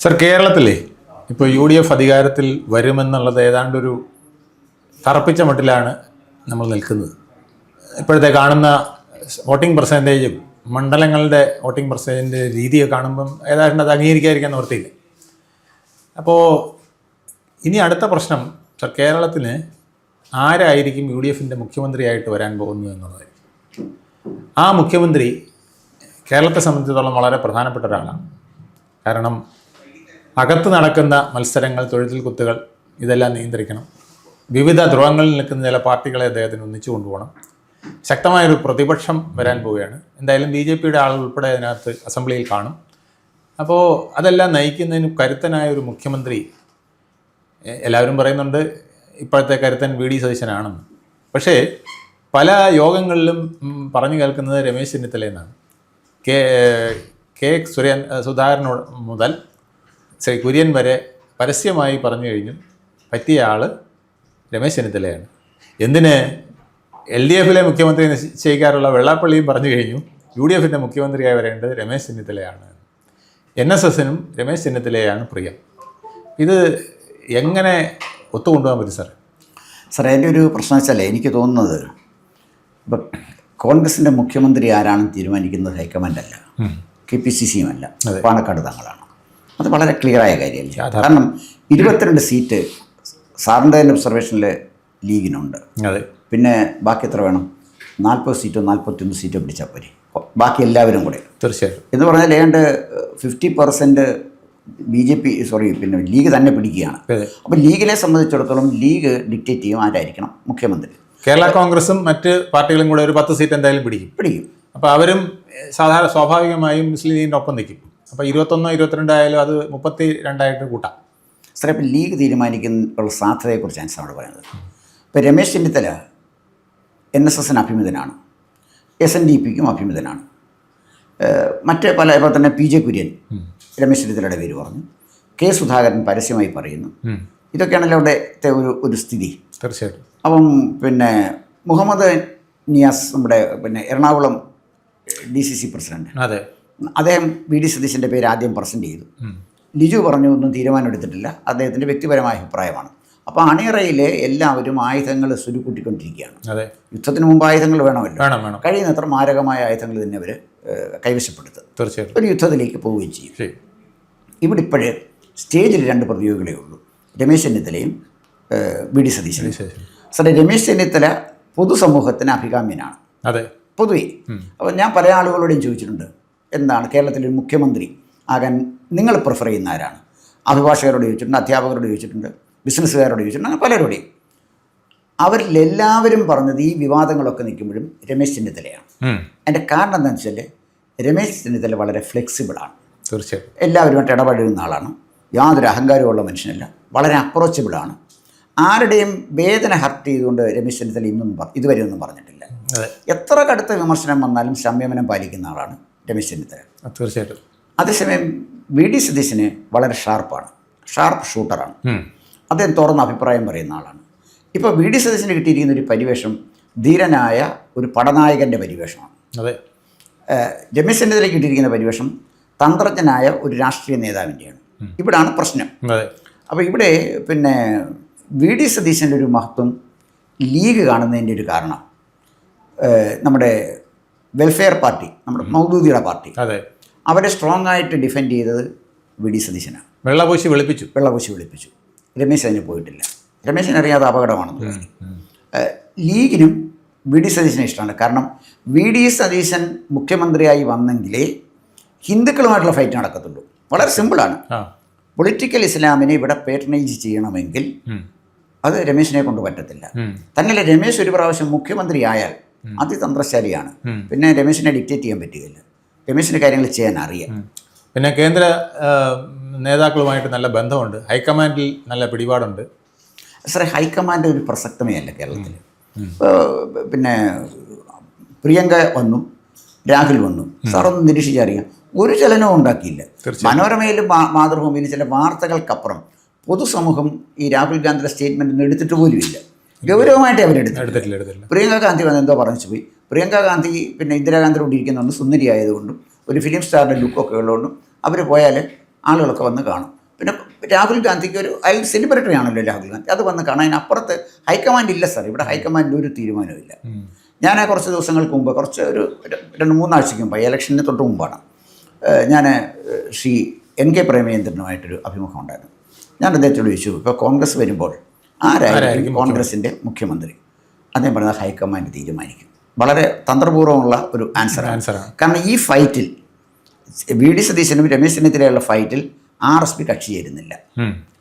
Sir, കേരളത്തിലെ ഇപ്പോൾ UDF അധികാരത്തിൽ വരുമെന്നുള്ളത് ഏതാണ്ടൊരു തറപ്പിച്ച മട്ടിലാണ് നമ്മൾ നിൽക്കുന്നത്. ഇപ്പോഴത്തെ കാണുന്ന വോട്ടിംഗ് പെർസെൻറ്റേജും മണ്ഡലങ്ങളുടെ വോട്ടിംഗ് പെർസെൻറ്റേജിൻ്റെ രീതിയൊക്കെ കാണുമ്പം ഏതാണ്ട് അത് അംഗീകരിക്കാതിരിക്കാൻ നിവൃത്തിയില്ല. അപ്പോൾ ഇനി അടുത്ത പ്രശ്നം സർ, കേരളത്തിന് ആരായിരിക്കും UDFൻ്റെ മുഖ്യമന്ത്രിയായിട്ട് വരാൻ പോകുന്നു എന്നുള്ളതായിരിക്കും. ആ മുഖ്യമന്ത്രി കേരളത്തെ സംബന്ധിച്ചിടത്തോളം വളരെ പ്രധാനപ്പെട്ട ഒരാളാണ്. കാരണം അകത്ത് നടക്കുന്ന മത്സരങ്ങൾ, തൊഴുത്തിൽ കുത്തുകൾ ഇതെല്ലാം നിയന്ത്രിക്കണം. വിവിധ ധ്രുവങ്ങളിൽ നിൽക്കുന്ന ചില പാർട്ടികളെ അദ്ദേഹത്തിന് ഒന്നിച്ചു കൊണ്ടുപോകണം. ശക്തമായൊരു പ്രതിപക്ഷം വരാൻ പോവുകയാണ്. എന്തായാലും BJPയുടെ ആളുകൾ ഉൾപ്പെടെ അതിനകത്ത് അസംബ്ലിയിൽ കാണും. അപ്പോൾ അതെല്ലാം നയിക്കുന്നതിന് കരുത്തനായ ഒരു മുഖ്യമന്ത്രി, എല്ലാവരും പറയുന്നുണ്ട് ഇപ്പോഴത്തെ കരുത്തൻ VD സതീശനാണെന്ന്. പക്ഷേ പല യോഗങ്ങളിലും പറഞ്ഞു കേൾക്കുന്നത് രമേശ് ചെന്നിത്തലയെന്നാണ്. കെ സുധാകരൻ മുതൽ ശ്രീ കുര്യൻ വരെ പരസ്യമായി പറഞ്ഞു കഴിഞ്ഞു പറ്റിയ ആൾ രമേശ് ചെന്നിത്തലയാണ്. എന്തിന് LDFിലെ മുഖ്യമന്ത്രി നിശ്ചയിക്കാറുള്ള വെള്ളാപ്പള്ളിയും പറഞ്ഞു കഴിഞ്ഞു UDFൻ്റെ മുഖ്യമന്ത്രിയായി വരേണ്ടത് രമേശ് ചെന്നിത്തലയാണ്. NSSനും രമേശ് ചെന്നിത്തലയാണ് പ്രിയം. ഇത് എങ്ങനെ ഒത്തുകൊണ്ടുപോകാൻ പറ്റും സാർ? സാർ, എൻ്റെ ഒരു പ്രശ്നം വെച്ചാൽ എനിക്ക് തോന്നുന്നത് ഇപ്പം കോൺഗ്രസിൻ്റെ മുഖ്യമന്ത്രി ആരാണെന്ന് തീരുമാനിക്കുന്നത് ഹൈക്കമാൻഡല്ല, KPCCയും അല്ല, പാണക്കാട് തങ്ങളാണ്. അത് വളരെ ക്ലിയറായ കാര്യമല്ലേ. കാരണം 22 സീറ്റ് സാറിൻ്റെ ഒബ്സർവേഷനിൽ ലീഗിനുണ്ട്. പിന്നെ ബാക്കി എത്ര വേണം? 40 സീറ്റോ 41 സീറ്റോ പിടിച്ചാൽ പോരെ, ബാക്കി എല്ലാവരും കൂടെ. തീർച്ചയായിട്ടും എന്ന് പറഞ്ഞാൽ ഏതാണ്ട് 50% പിന്നെ ലീഗ് തന്നെ പിടിക്കുകയാണ്. അപ്പോൾ ലീഗിനെ സംബന്ധിച്ചിടത്തോളം ലീഗ് ഡിക്റ്റേറ്റ് ചെയ്യും ആരായിരിക്കണം മുഖ്യമന്ത്രി. കേരള കോൺഗ്രസും മറ്റ് പാർട്ടികളും കൂടെ ഒരു 10 സീറ്റ് എന്തായാലും പിടിക്കും. അപ്പോൾ അവരും സ്വാഭാവികമായും മുസ്ലിം ലീഗിൻ്റെ ഒപ്പം നിൽക്കും. അപ്പോൾ 21 22 ആയാലും അത് 32 കൂട്ടാം. സാറേ, ഇപ്പോൾ ലീഗ് തീരുമാനിക്കുന്ന സാധ്യതയെക്കുറിച്ചാണ് സാറോട് പറയുന്നത്. ഇപ്പോൾ രമേശ് ചെന്നിത്തല NSSന് അഭിമുഖനാണ്, SNDPക്കും അഭിമുഖനാണ്. മറ്റ് പല ഇപ്പോൾ തന്നെ PJ കുര്യൻ രമേശ് ചെന്നിത്തലയുടെ പേര് പറഞ്ഞു, K സുധാകരൻ പരസ്യമായി പറയുന്നു. ഇതൊക്കെയാണല്ലോ അവിടുത്തെ ഒരു സ്ഥിതി. തീർച്ചയായിട്ടും. അപ്പം പിന്നെ മുഹമ്മദ് നിയാസ്, നമ്മുടെ എറണാകുളം DCC പ്രസിഡന്റ്, അദ്ദേഹം VD സതീശൻ്റെ പേര് ആദ്യം പ്രസൻറ്റ് ചെയ്തു. ലിജു പറഞ്ഞു ഒന്നും തീരുമാനം എടുത്തിട്ടില്ല, അദ്ദേഹത്തിൻ്റെ വ്യക്തിപരമായ അഭിപ്രായമാണ്. അപ്പോൾ അണിയറയിലെ എല്ലാവരും ആയുധങ്ങൾ സുരുക്കൂട്ടിക്കൊണ്ടിരിക്കുകയാണ്. യുദ്ധത്തിന് മുമ്പ് ആയുധങ്ങൾ വേണമല്ലോ, കഴിയുന്നത്ര മാരകമായ ആയുധങ്ങൾ തന്നെ അവർ കൈവശപ്പെടുത്തും. തീർച്ചയായിട്ടും ഒരു യുദ്ധത്തിലേക്ക് പോവുകയും ചെയ്യും. ഇവിടെ ഇപ്പോഴേ സ്റ്റേജിൽ 2 പ്രതിയോഗികളേ ഉള്ളൂ, രമേശ് ചെന്നിത്തലയും VD സതീശനും. സാറേ, രമേശ് ചെന്നിത്തല പൊതുസമൂഹത്തിന് അഭികാമ്യനാണ് പൊതുവെ. അപ്പോൾ ഞാൻ പല ആളുകളോടും ചോദിച്ചിട്ടുണ്ട്, എന്താണ് കേരളത്തിലൊരു മുഖ്യമന്ത്രി ആകാൻ നിങ്ങൾ പ്രിഫർ ചെയ്യുന്ന ആരാണ്? അഭിഭാഷകരോട് ചോദിച്ചിട്ടുണ്ട്, അധ്യാപകരോട് ചോദിച്ചിട്ടുണ്ട്, ബിസിനസ്സുകാരോട് ചോദിച്ചിട്ടുണ്ട്, അങ്ങനെ പലരോടെയും. അവരിലെല്ലാവരും പറഞ്ഞത് ഈ വിവാദങ്ങളൊക്കെ നിൽക്കുമ്പോഴും രമേശ് ചെന്നിത്തലയാണ്. അതിൻ്റെ കാരണം എന്താണെന്ന് വെച്ചാൽ രമേശ് ചെന്നിത്തല വളരെ ഫ്ലെക്സിബിളാണ്. തീർച്ചയായും എല്ലാവരുമായിട്ട് ഇടപഴകുന്ന ആളാണ്, യാതൊരു അഹങ്കാരമുള്ള മനുഷ്യനല്ല, വളരെ അപ്രോച്ചബിളാണ്. ആരുടെയും വേദന ഹർട്ട് ചെയ്തുകൊണ്ട് രമേശ് ചെന്നിത്തല ഇതുവരെ ഒന്നും പറഞ്ഞിട്ടില്ല. എത്ര കടുത്ത വിമർശനം വന്നാലും സംയമനം പാലിക്കുന്ന ആളാണ് രമേശ് ചെന്നിത്തല. തീർച്ചയായിട്ടും. അതേസമയം VD സതീശന് വളരെ ഷാർപ്പ് ഷൂട്ടറാണ്. അദ്ദേഹം തുറന്ന അഭിപ്രായം പറയുന്ന ആളാണ്. ഇപ്പോൾ VD സതീശന് കിട്ടിയിരിക്കുന്ന ഒരു പരിവേഷം ധീരനായ ഒരു പടനായകൻ്റെ പരിവേഷമാണ്. രമേശ് ചെന്നിത്തലയ്ക്ക് കിട്ടിയിരിക്കുന്ന പരിവേഷം തന്ത്രജ്ഞനായ ഒരു രാഷ്ട്രീയ നേതാവിൻ്റെയാണ്. ഇവിടാണ് പ്രശ്നം. അപ്പോൾ ഇവിടെ പിന്നെ VD സതീശൻ്റെ ഒരു മഹത്വം ലീഗ് കാണുന്നതിൻ്റെ ഒരു കാരണം നമ്മുടെ വെൽഫെയർ പാർട്ടി, നമ്മുടെ മൗദൂദിയുടെ പാർട്ടി, അവരെ സ്ട്രോങ് ആയിട്ട് ഡിഫെൻഡ് ചെയ്തത് VD സതീശനാണ്. വെള്ളപൂശി വിളിപ്പിച്ചു. രമേശ് അതിന് പോയിട്ടില്ല. രമേശിന് അറിയാതെ അപകടമാണെന്ന് തോന്നി. ലീഗിനും VD സതീശനെ ഇഷ്ടമാണ്. കാരണം VD സതീശൻ മുഖ്യമന്ത്രിയായി വന്നെങ്കിലേ ഹിന്ദുക്കളുമായിട്ടുള്ള ഫൈറ്റ് നടക്കത്തുള്ളൂ. വളരെ സിമ്പിളാണ്. പൊളിറ്റിക്കൽ ഇസ്ലാമിനെ ഇവിടെ പേട്രണൈസ് ചെയ്യണമെങ്കിൽ അത് രമേശിനെ കൊണ്ട് പറ്റത്തില്ല. തന്നെയല്ല, രമേശ് ഒരു പ്രാവശ്യം മുഖ്യമന്ത്രി ആയാൽ അതിതന്ത്രശാലിയാണ്. പിന്നെ രമേശിനെ ഡിക്റ്റേറ്റ് ചെയ്യാൻ പറ്റുകയില്ല. രമേശിന് കാര്യങ്ങൾ ചെയ്യാൻ അറിയാം. പിന്നെ കേന്ദ്ര നേതാക്കളുമായിട്ട് നല്ല ബന്ധമുണ്ട്, ഹൈക്കമാൻഡിൽ നല്ല പിടിപാടുണ്ട്. സാറേ, ഹൈക്കമാൻഡ് ഒരു പ്രസക്തമേ അല്ല കേരളത്തിൽ. പിന്നെ പ്രിയങ്ക വന്നു, രാഹുൽ വന്നു, സാറൊന്ന് നിരീക്ഷിച്ചറിയാം, ഒരു ചലനവും ഉണ്ടാക്കിയില്ല. മനോരമയിലും മാതൃഭൂമിയിലും ചില വാർത്തകൾക്കപ്പുറം പൊതുസമൂഹം ഈ രാഹുൽ ഗാന്ധിയുടെ സ്റ്റേറ്റ്മെൻറ്റ് എടുത്തിട്ട് പോലുമില്ല. ഗൗരവമായിട്ട് അവരെടുത്തിട്ടില്ല. പ്രിയങ്ക ഗാന്ധി വന്ന് എന്തോ പറഞ്ഞു പോയി. പ്രിയങ്ക ഗാന്ധി പിന്നെ ഇന്ദിരാഗാന്ധിയോട് ഇരിക്കുന്നുണ്ട്, സുന്ദരിയായതുകൊണ്ടും ഒരു ഫിലിം സ്റ്റാറിൻ്റെ ലുക്കൊക്കെ ഉള്ളതുകൊണ്ടും അവർ പോയാൽ ആളുകളൊക്കെ വന്ന് കാണും. പിന്നെ രാഹുൽ ഗാന്ധിക്ക് ഒരു സെലിബ്രിറ്ററി ആണല്ലോ രാഹുൽ ഗാന്ധി, അത് വന്ന് കാണാൻ. അതിനപ്പുറത്ത് ഹൈക്കമാൻഡ് ഇല്ല സാർ, ഇവിടെ ഹൈക്കമാൻഡിൽ ഒരു തീരുമാനമില്ല. ഞാൻ കുറച്ച് ദിവസങ്ങൾക്ക് മുമ്പ്, ഒരു 2-3 ആഴ്ചയ്ക്ക് മുമ്പ്, ഇലക്ഷന് തൊട്ട് മുമ്പാണ്, ഞാൻ ശ്രീ NK പ്രേമചന്ദ്രനുമായിട്ടൊരു അഭിമുഖം ഉണ്ടായിരുന്നു. ഞാൻ അദ്ദേഹത്തോട് ചോദിച്ചു, ഇപ്പോൾ കോൺഗ്രസ് വരുമ്പോൾ ആരായിരിക്കും കോൺഗ്രസിൻ്റെ മുഖ്യമന്ത്രി? അദ്ദേഹം പറഞ്ഞത് ഹൈക്കമാൻഡ് തീരുമാനിക്കും. വളരെ തന്ത്രപൂർവ്വമുള്ള ഒരു ആൻസറാണ്. കാരണം ഈ ഫൈറ്റിൽ VD സതീശനും രമേശ് ചെന്നിത്തലയുള്ള ഫൈറ്റിൽ RSP കക്ഷി ചേരുന്നില്ല.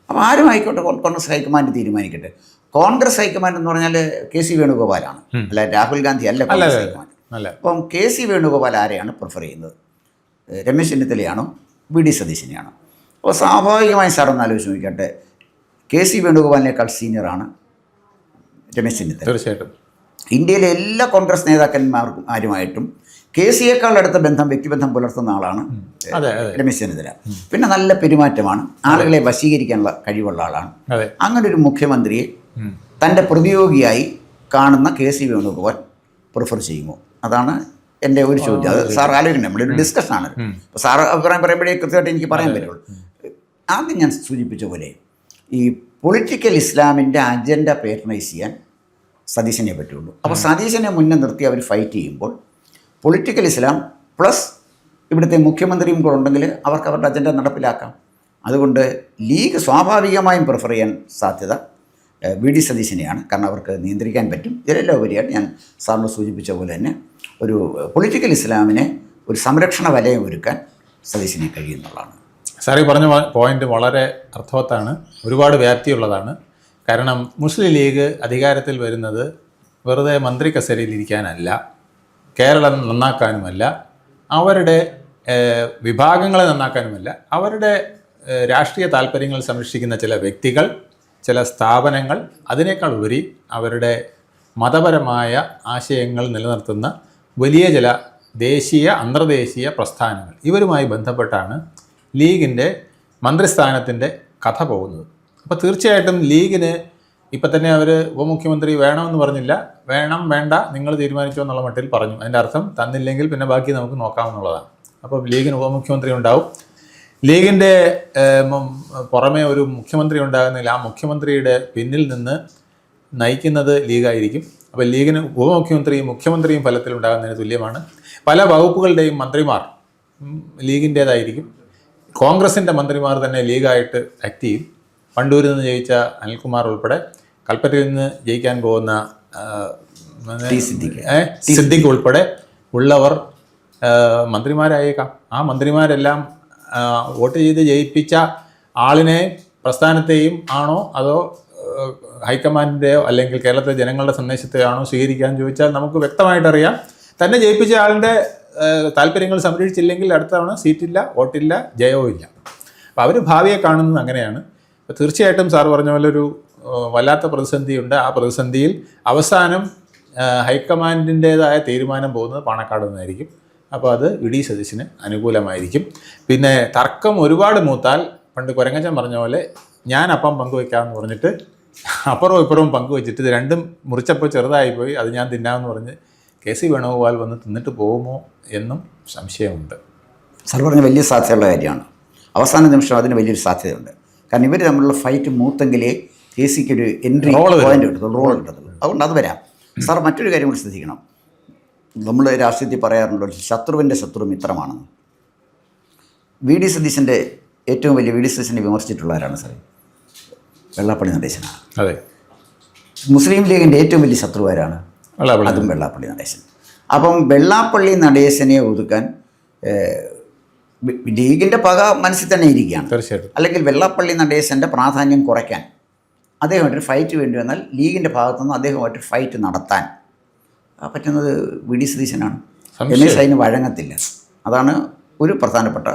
അപ്പോൾ ആരും ആയിക്കോട്ടെ, കോൺഗ്രസ് ഹൈക്കമാൻഡ് തീരുമാനിക്കട്ടെ. കോൺഗ്രസ് ഹൈക്കമാൻഡ് എന്ന് പറഞ്ഞാൽ KC വേണുഗോപാലാണ്, അല്ല രാഹുൽ ഗാന്ധി അല്ല കോൺഗ്രസ് ഹൈക്കമാൻഡ്. അപ്പം KC വേണുഗോപാൽ ആരെയാണ് പ്രിഫർ ചെയ്യുന്നത്? രമേശ് ചെന്നിത്തലയാണോ VD സതീശനെയാണോ? അപ്പോൾ സ്വാഭാവികമായി സാറൊന്ന് ആലോചിച്ച് നോക്കിക്കട്ടെ, KC വേണുഗോപാലിനേക്കാൾ സീനിയറാണ് രമേശ് ചെന്നിത്തല. തീർച്ചയായിട്ടും ഇന്ത്യയിലെ എല്ലാ കോൺഗ്രസ് നേതാക്കന്മാരുമായിട്ടും KCയേക്കാൾ അടുത്ത വ്യക്തിബന്ധം പുലർത്തുന്ന ആളാണ് രമേശ് ചെന്നിത്തല. പിന്നെ നല്ല പെരുമാറ്റമാണ്, ആളുകളെ വശീകരിക്കാനുള്ള കഴിവുള്ള ആളാണ്. അങ്ങനെ ഒരു മുഖ്യമന്ത്രിയെ തൻ്റെ പ്രതിയോഗിയായി കാണുന്ന KC വേണുഗോപാൽ പ്രിഫർ ചെയ്യുമോ? അതാണ് എൻ്റെ ഒരു ചോദ്യം. അത് സാർ ആലോചിക്കണം, നമ്മുടെ ഒരു ഡിസ്കഷനാണ്. അപ്പോൾ സാർ അഭിപ്രായം പറയുമ്പോഴേ കൃത്യമായിട്ട് എനിക്ക് പറയാൻ പറ്റുള്ളൂ. ആദ്യം ഞാൻ സൂചിപ്പിച്ച പോലെ ഈ പൊളിറ്റിക്കൽ ഇസ്ലാമിൻ്റെ അജണ്ട പേർണൈസ് ചെയ്യാൻ സതീശനെ പറ്റുള്ളൂ. അപ്പോൾ സതീശനെ മുന്നേ നിർത്തി അവർ ഫൈറ്റ് ചെയ്യുമ്പോൾ പൊളിറ്റിക്കൽ ഇസ്ലാം പ്ലസ് ഇവിടുത്തെ മുഖ്യമന്ത്രിയും കൂടെ ഉണ്ടെങ്കിൽ അവർക്ക് അവരുടെ അജണ്ട നടപ്പിലാക്കാം. അതുകൊണ്ട് ലീഗ് സ്വാഭാവികമായും പ്രിഫർ ചെയ്യാൻ സാധ്യത VD സതീശനെയാണ്. കാരണം അവർക്ക് നിയന്ത്രിക്കാൻ പറ്റും. ഇതിലെല്ലാം ഉപരിയായിട്ട് ഞാൻ സാറിന് സൂചിപ്പിച്ച പോലെ തന്നെ ഒരു പൊളിറ്റിക്കൽ ഇസ്ലാമിനെ ഒരു സംരക്ഷണ വലയം ഒരുക്കാൻ സതീശനെ കഴിയുന്നുള്ളതാണ്. സാർ ഈ പറഞ്ഞ പോയിന്റ് വളരെ അർത്ഥവത്താണ്, ഒരുപാട് വ്യാപ്തിയുള്ളതാണ്. കാരണം മുസ്ലിം ലീഗ് അധികാരത്തിൽ വരുന്നത് വെറുതെ മന്ത്രി കസേരയിൽ ഇരിക്കാനല്ല, കേരളം നന്നാക്കാനുമല്ല, അവരുടെ വിഭാഗങ്ങളെ നന്നാക്കാനുമല്ല, അവരുടെ രാഷ്ട്രീയ താല്പര്യങ്ങൾ സംരക്ഷിക്കുന്ന ചില വ്യക്തികൾ, ചില സ്ഥാപനങ്ങൾ, അതിനേക്കാൾ ഉപരി അവരുടെ മതപരമായ ആശയങ്ങൾ നിലനിർത്തുന്ന വലിയ ചില ദേശീയ അന്തർദേശീയ പ്രസ്ഥാനങ്ങൾ, ഇവരുമായി ബന്ധപ്പെട്ടാണ് ലീഗിൻ്റെ മന്ത്രിസ്ഥാനത്തിൻ്റെ കഥ പോകുന്നത്. അപ്പോൾ തീർച്ചയായിട്ടും ലീഗിന് ഇപ്പം തന്നെ അവർ ഉപമുഖ്യമന്ത്രി വേണമെന്ന് പറഞ്ഞില്ല, വേണം വേണ്ട നിങ്ങൾ തീരുമാനിച്ചോ എന്നുള്ള മട്ടിൽ പറഞ്ഞു. അതിൻ്റെ അർത്ഥം തന്നില്ലെങ്കിൽ പിന്നെ ബാക്കി നമുക്ക് നോക്കാമെന്നുള്ളതാണ്. അപ്പോൾ ലീഗിന് ഉപമുഖ്യമന്ത്രി ഉണ്ടാവും. ലീഗിൻ്റെ പുറമേ ഒരു മുഖ്യമന്ത്രി ഉണ്ടാകുന്നില്ല, ആ മുഖ്യമന്ത്രിയുടെ പിന്നിൽ നിന്ന് നയിക്കുന്നത് ലീഗായിരിക്കും. അപ്പോൾ ലീഗിന് ഉപമുഖ്യമന്ത്രിയും മുഖ്യമന്ത്രിയും ഫലത്തിലുണ്ടാകുന്നതിന് തുല്യമാണ്. പല വകുപ്പുകളുടെയും മന്ത്രിമാർ ലീഗിൻ്റേതായിരിക്കും. കോൺഗ്രസിൻ്റെ മന്ത്രിമാർ തന്നെ ലീഗായിട്ട് ആക്ട് ചെയ്യും. വണ്ടൂരിൽ നിന്ന് ജയിച്ച അനിൽകുമാർ ഉൾപ്പെടെ, കൽപ്പറ്റയിൽ നിന്ന് ജയിക്കാൻ പോകുന്ന സിദ്ദിഖ് ഉൾപ്പെടെ ഉള്ളവർ മന്ത്രിമാരായേക്കാം. ആ മന്ത്രിമാരെല്ലാം വോട്ട് ചെയ്ത് ജയിപ്പിച്ച ആളിനെ പ്രസ്ഥാനത്തെയും ആണോ അതോ ഹൈക്കമാൻഡിൻ്റെയോ അല്ലെങ്കിൽ കേരളത്തിലെ ജനങ്ങളുടെ സന്ദേശത്തെയോ ആണോ സ്വീകരിക്കാൻ ചോദിച്ചാൽ നമുക്ക് വ്യക്തമായിട്ടറിയാം, തന്നെ ജയിപ്പിച്ച ആളിൻ്റെ താല്പര്യങ്ങൾ സംരക്ഷിച്ചില്ലെങ്കിൽ അടുത്ത തവണ സീറ്റില്ല, വോട്ടില്ല, ജയവും ഇല്ല. അപ്പോൾ അവർ ഭാവിയെ കാണുന്നത് അങ്ങനെയാണ്. അപ്പോൾ തീർച്ചയായിട്ടും സാർ പറഞ്ഞ പോലെ ഒരു വല്ലാത്ത പ്രതിസന്ധിയുണ്ട്. ആ പ്രതിസന്ധിയിൽ അവസാനം ഹൈക്കമാൻഡിൻ്റേതായ തീരുമാനം പോകുന്നത് പാണക്കാട് നിന്നായിരിക്കും. അപ്പോൾ അത് VD സതീശന് അനുകൂലമായിരിക്കും. പിന്നെ തർക്കം ഒരുപാട് മൂത്താൽ പണ്ട് കുരങ്ങച്ചൻ പറഞ്ഞ പോലെ ഞാൻ അപ്പം പങ്കുവെക്കാമെന്ന് പറഞ്ഞിട്ട് അപ്പുറവും ഇപ്പുറവും പങ്കുവെച്ചിട്ട് ഇത് രണ്ടും മുറിച്ചപ്പോൾ ചെറുതായിപ്പോയി, അത് ഞാൻ തിന്നാമെന്ന് പറഞ്ഞ് KC വേണുഗോപാൽ വന്ന് തിന്നിട്ട് പോകുമോ എന്നും സംശയമുണ്ട്. സാർ പറഞ്ഞ വലിയ സാധ്യതയുള്ള കാര്യമാണ്. അവസാന നിമിഷം അതിന് വലിയൊരു സാധ്യതയുണ്ട്. കാരണം ഇവർ തമ്മിലുള്ള ഫൈറ്റ് മൂത്തെങ്കിലേ KCക്ക് ഒരു എൻട്രി പോയിന്റ് കിട്ടത്തുള്ളൂ, റോൾ കിട്ടത്തുള്ളൂ. അതുകൊണ്ട് അത് വരാം. സാർ മറ്റൊരു കാര്യം കൂടി ശ്രദ്ധിക്കണം. നമ്മൾ രാഷ്ട്രീയത്തിൽ പറയാറുണ്ടോ ശത്രുവിൻ്റെ ശത്രു മിത്രമാണെന്ന്. VD സതീശൻ്റെ ഏറ്റവും വലിയ VD സതീശനെ വിമർശിച്ചിട്ടുള്ളവരാണ് സാർ വെള്ളാപ്പള്ളി നടേശനാണ്. അതെ. മുസ്ലിം ലീഗിൻ്റെ ഏറ്റവും വലിയ ശത്രുവാരാണ്? അതും വെള്ളാപ്പള്ളി നടേശൻ. അപ്പം വെള്ളാപ്പള്ളി നടേശനെ ഒതുക്കാൻ ലീഗിൻ്റെ പക മനസ്സിൽ തന്നെ ഇരിക്കുകയാണ്. തീർച്ചയായിട്ടും. അല്ലെങ്കിൽ വെള്ളാപ്പള്ളി നടേശൻ്റെ പ്രാധാന്യം കുറയ്ക്കാൻ അദ്ദേഹമായിട്ടൊരു ഫൈറ്റ് വേണ്ടി വന്നാൽ ലീഗിൻ്റെ ഭാഗത്തുനിന്ന് അദ്ദേഹമായിട്ട് ഫൈറ്റ് നടത്താൻ പറ്റുന്നത് VD സതീശനാണ്. രമേശ് അതിന് വഴങ്ങത്തില്ല. അതാണ് ഒരു പ്രധാനപ്പെട്ട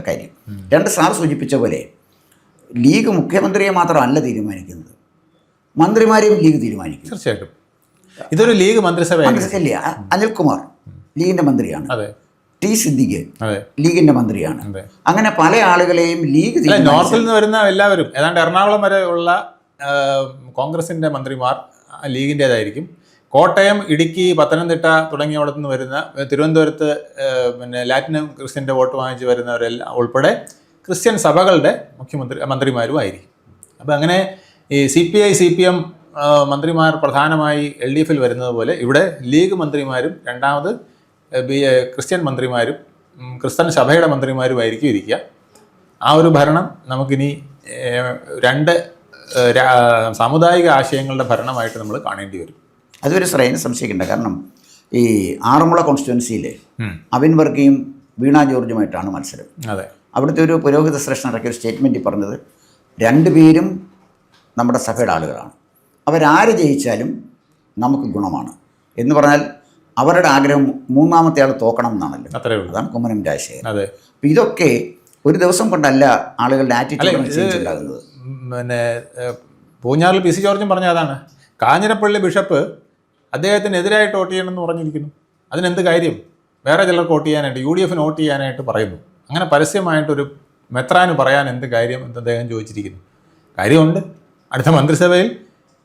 കാര്യം. രണ്ട്, സാർ സൂചിപ്പിച്ച പോലെ ലീഗ് മുഖ്യമന്ത്രിയെ മാത്രമല്ല തീരുമാനിക്കുന്നത്, മന്ത്രിമാരെയും ലീഗ് തീരുമാനിക്കും. തീർച്ചയായിട്ടും ഇതൊരു ലീഗ് മന്ത്രിസഭയല്ല. അനിൽകുമാർ ലീഗിൻ്റെ മന്ത്രിയാണ്. T സിദ്ദിഖ് ലീഗിൻ്റെ മന്ത്രിയാണ്. അങ്ങനെ പല ആളുകളെയും ലീഗ് നോർത്തിൽ നിന്ന് വരുന്ന എല്ലാവരും ഏതാണ്ട് എറണാകുളം വരെ ഉള്ള കോൺഗ്രസിൻ്റെ മന്ത്രിമാർ ലീഗിൻ്റേതായിരിക്കും. കോട്ടയം, ഇടുക്കി, പത്തനംതിട്ട തുടങ്ങിയവിടത്തു നിന്ന് വരുന്ന, തിരുവനന്തപുരത്ത് പിന്നെ ലാറ്റിൻ ക്രിസ്ത്യൻ്റെ വോട്ട് വാങ്ങിച്ച് വരുന്നവരെല്ലാം ഉൾപ്പെടെ ക്രിസ്ത്യൻ സഭകളുടെ മന്ത്രിമാരും ആയിരിക്കും. അപ്പോൾ അങ്ങനെ ഈ CPI CPM മന്ത്രിമാർ പ്രധാനമായി LDFിൽ വരുന്നത് പോലെ ഇവിടെ ലീഗ് മന്ത്രിമാരും രണ്ടാമത് ക്രിസ്ത്യൻ മന്ത്രിമാരും ക്രിസ്ത്യൻ സഭയുടെ മന്ത്രിമാരുമായിരിക്കും ഇരിക്കുക. ആ ഒരു ഭരണം നമുക്കിനി രണ്ട് സാമുദായിക ആശയങ്ങളുടെ ഭരണമായിട്ട് നമ്മൾ കാണേണ്ടി വരും. അതൊരു ശ്രേണി സംശയിക്കേണ്ട. കാരണം ഈ ആറന്മുള കോൺസ്റ്റിറ്റ്യുവൻസിയിൽ അവിൻ വർഗിയും വീണ ജോർജുമായിട്ടാണ് മത്സരം. അതെ. അവിടുത്തെ ഒരു പുരോഹിത ശ്രേഷ്ഠൻ ഇറക്കിയ ഒരു സ്റ്റേറ്റ്മെൻറ്റിൽ പറഞ്ഞത് രണ്ടുപേരും നമ്മുടെ സഭയുടെ ആളുകളാണ്, അവരാര് ജയിച്ചാലും നമുക്ക് ഗുണമാണ് എന്ന് പറഞ്ഞാൽ അവരുടെ ആഗ്രഹം മൂന്നാമത്തെ ആൾ തോക്കണം എന്നാണല്ലോ. അതാണ് കുമ്മനം രാജശേഖരൻ. അതെ. അപ്പം ഇതൊക്കെ ഒരു ദിവസം കൊണ്ടല്ല ആളുകളുടെ ആറ്റിറ്റ്യൂഡ് ചേഞ്ച് ഉണ്ടാകുന്നത്. പിന്നെ പൂഞ്ഞാറിൽ PC ജോർജും പറഞ്ഞ അതാണ്. കാഞ്ഞിരപ്പള്ളി ബിഷപ്പ് അദ്ദേഹത്തിനെതിരായിട്ട് വോട്ട് ചെയ്യണമെന്ന് പറഞ്ഞിരിക്കുന്നു. അതിനെന്ത് കാര്യം? വേറെ ചിലർക്ക് വോട്ട് ചെയ്യാനായിട്ട് UDFന് വോട്ട് ചെയ്യാനായിട്ട് പറയുന്നു. അങ്ങനെ പരസ്യമായിട്ടൊരു മെത്രാന് പറയാൻ എന്ത് കാര്യം എന്ന് അദ്ദേഹം ചോദിച്ചിരിക്കുന്നു. കാര്യമുണ്ട്. അടുത്ത മന്ത്രിസഭയിൽ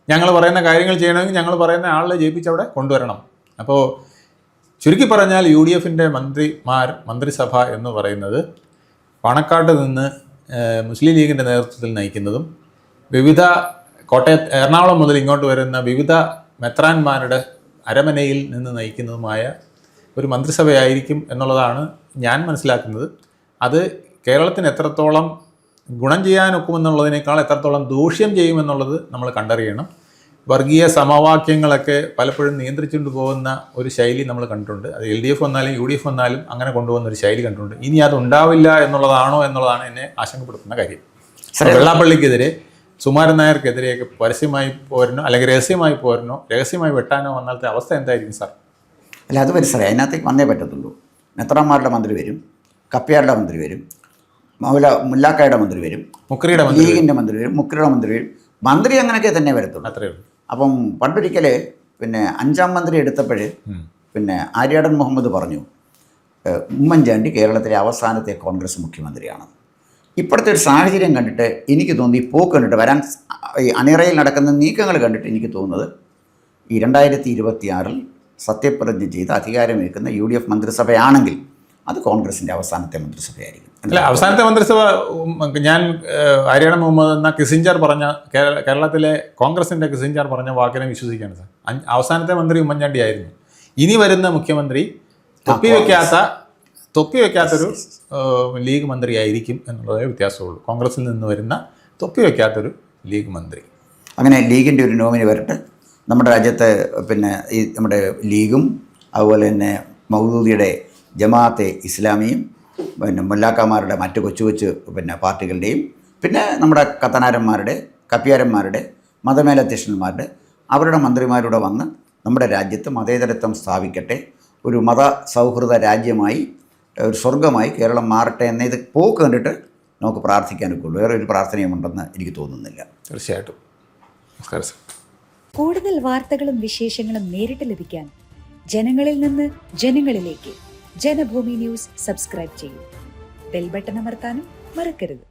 ഞങ്ങൾ പറയുന്ന കാര്യങ്ങൾ ചെയ്യണമെങ്കിൽ ഞങ്ങൾ പറയുന്ന ആളെ ജയിപ്പിച്ചവിടെ കൊണ്ടുവരണം. അപ്പോൾ ചുരുക്കി പറഞ്ഞാൽ UDFൻ്റെ മന്ത്രിസഭ എന്ന് പറയുന്നത് പാണക്കാട്ട് നിന്ന് മുസ്ലിം ലീഗിൻ്റെ നേതൃത്വത്തിൽ നയിക്കുന്നതും വിവിധ എറണാകുളം മുതൽ ഇങ്ങോട്ട് വരുന്ന വിവിധ മെത്രാന്മാരുടെ അരമനയിൽ നിന്ന് നയിക്കുന്നതുമായ ഒരു മന്ത്രിസഭയായിരിക്കും എന്നുള്ളതാണ് ഞാൻ മനസ്സിലാക്കുന്നത്. അത് കേരളത്തിന് എത്രത്തോളം ഗുണം ചെയ്യാനൊക്കുമെന്നുള്ളതിനേക്കാൾ എത്രത്തോളം ദൂഷ്യം ചെയ്യുമെന്നുള്ളത് നമ്മൾ കണ്ടറിയണം. വർഗീയ സമവാക്യങ്ങളൊക്കെ പലപ്പോഴും നിയന്ത്രിച്ചുകൊണ്ട് പോകുന്ന ഒരു ശൈലി നമ്മൾ കണ്ടിട്ടുണ്ട്. അത് LDF വന്നാലും UDF വന്നാലും അങ്ങനെ കൊണ്ടുപോകുന്ന ഒരു ശൈലി കണ്ടിട്ടുണ്ട്. ഇനി അത് ഉണ്ടാവില്ല എന്നുള്ളതാണോ എന്നുള്ളതാണ് എന്നെ ആശങ്കപ്പെടുത്തുന്ന കാര്യം. വെള്ളാപ്പള്ളിക്കെതിരെ സുകുമാരൻ നായർക്കെതിരെയൊക്കെ പരസ്യമായി പോരണോ അല്ലെങ്കിൽ രഹസ്യമായി പോരണോ രഹസ്യമായി വെട്ടാനോ വന്നാലത്തെ അവസ്ഥ എന്തായിരിക്കും സാർ? അല്ല, അത് മനസ്സിലായി. അതിനകത്തേക്ക് വന്നേ പറ്റത്തുള്ളൂ. മെത്രാന്മാരുടെ മന്ത്രി വരും, കപ്പ്യാരുടെ മന്ത്രി വരും, മുല്ലാക്കായുടെ മന്ത്രി വരും, ലീഗിൻ്റെ മന്ത്രി വരും, മുക്രിയുടെ മന്ത്രി വരും. മന്ത്രി അങ്ങനെയൊക്കെ തന്നെ വരത്തുള്ളൂ. അത്രയേ ഉള്ളൂ. അപ്പം പണ്ടൊരിക്കൽ പിന്നെ 5ാം മന്ത്രി എടുത്തപ്പോൾ പിന്നെ ആര്യാടൻ മുഹമ്മദ് പറഞ്ഞു ഉമ്മൻചാണ്ടി കേരളത്തിലെ അവസാനത്തെ കോൺഗ്രസ് മുഖ്യമന്ത്രിയാണ്. ഇപ്പോഴത്തെ ഒരു സാഹചര്യം കണ്ടിട്ട് എനിക്ക് തോന്നി, ഈ പോക്ക് കണ്ടിട്ട് ഈ അണിയറയിൽ നടക്കുന്ന നീക്കങ്ങൾ കണ്ടിട്ട് എനിക്ക് തോന്നുന്നത് ഈ 2026 സത്യപ്രതിജ്ഞ ചെയ്ത് അധികാരമേൽക്കുന്ന UDF മന്ത്രിസഭയാണെങ്കിൽ അത് കോൺഗ്രസിൻ്റെ അവസാനത്തെ മന്ത്രിസഭയായിരിക്കും. അല്ല, അവസാനത്തെ മന്ത്രിസഭ ഞാൻ ആര്യാടൻ മുഹമ്മദ് എന്ന കിസിഞ്ചർ പറഞ്ഞ കേരളത്തിലെ കോൺഗ്രസിൻ്റെ കിസിഞ്ചർ പറഞ്ഞ വാക്കിനെ വിശ്വസിക്കുകയാണ് സാർ. അവസാനത്തെ മന്ത്രി ഉമ്മൻചാണ്ടി ആയിരുന്നു. ഇനി വരുന്ന മുഖ്യമന്ത്രി തൊപ്പി വയ്ക്കാത്തൊരു ലീഗ് മന്ത്രി ആയിരിക്കും എന്നുള്ളതേ വ്യത്യാസമുള്ളൂ. കോൺഗ്രസിൽ നിന്ന് വരുന്ന തൊപ്പി വയ്ക്കാത്തൊരു ലീഗ് മന്ത്രി. അങ്ങനെ ലീഗിൻ്റെ ഒരു നോമിനി വരട്ടെ. നമ്മുടെ രാജ്യത്ത് പിന്നെ ഈ നമ്മുടെ ലീഗും അതുപോലെ തന്നെ മൗദൂദിയുടെ ജമാഅത്തെ ഇസ്ലാമിയും പിന്നെ മുല്ലാക്കന്മാരുടെ മറ്റ് കൊച്ചു കൊച്ചു പിന്നെ പാർട്ടികളുടെയും പിന്നെ നമ്മുടെ കത്തനാരന്മാരുടെ കപ്പ്യാരന്മാരുടെ മതമേലധ്യക്ഷന്മാരുടെ അവരുടെ മന്ത്രിമാരുടെ വന്ന് നമ്മുടെ രാജ്യത്ത് മതേതരത്വം സ്ഥാപിക്കട്ടെ, ഒരു മത സൗഹൃദ രാജ്യമായി ഒരു സ്വർഗമായി കേരളം മാറട്ടെ എന്ന ഇത് പോക്ക് കണ്ടിട്ട് നമുക്ക് പ്രാർത്ഥിക്കാനൊക്കെ ഉള്ളൂ. വേറെ ഒരു പ്രാർത്ഥനയുമുണ്ടെന്ന് എനിക്ക് തോന്നുന്നില്ല. തീർച്ചയായിട്ടും. നമസ്കാരം സാർ. കൂടുതൽ വാർത്തകളും വിശേഷങ്ങളും നേരിട്ട് ലഭിക്കാൻ ജനങ്ങളിൽ നിന്ന് ജനങ്ങളിലേക്ക് ജനഭൂമി ന്യൂസ് സബ്സ്ക്രൈബ് ചെയ്യൂ. ബെൽ ബട്ടൺ അമർത്താനും മറക്കരുത്.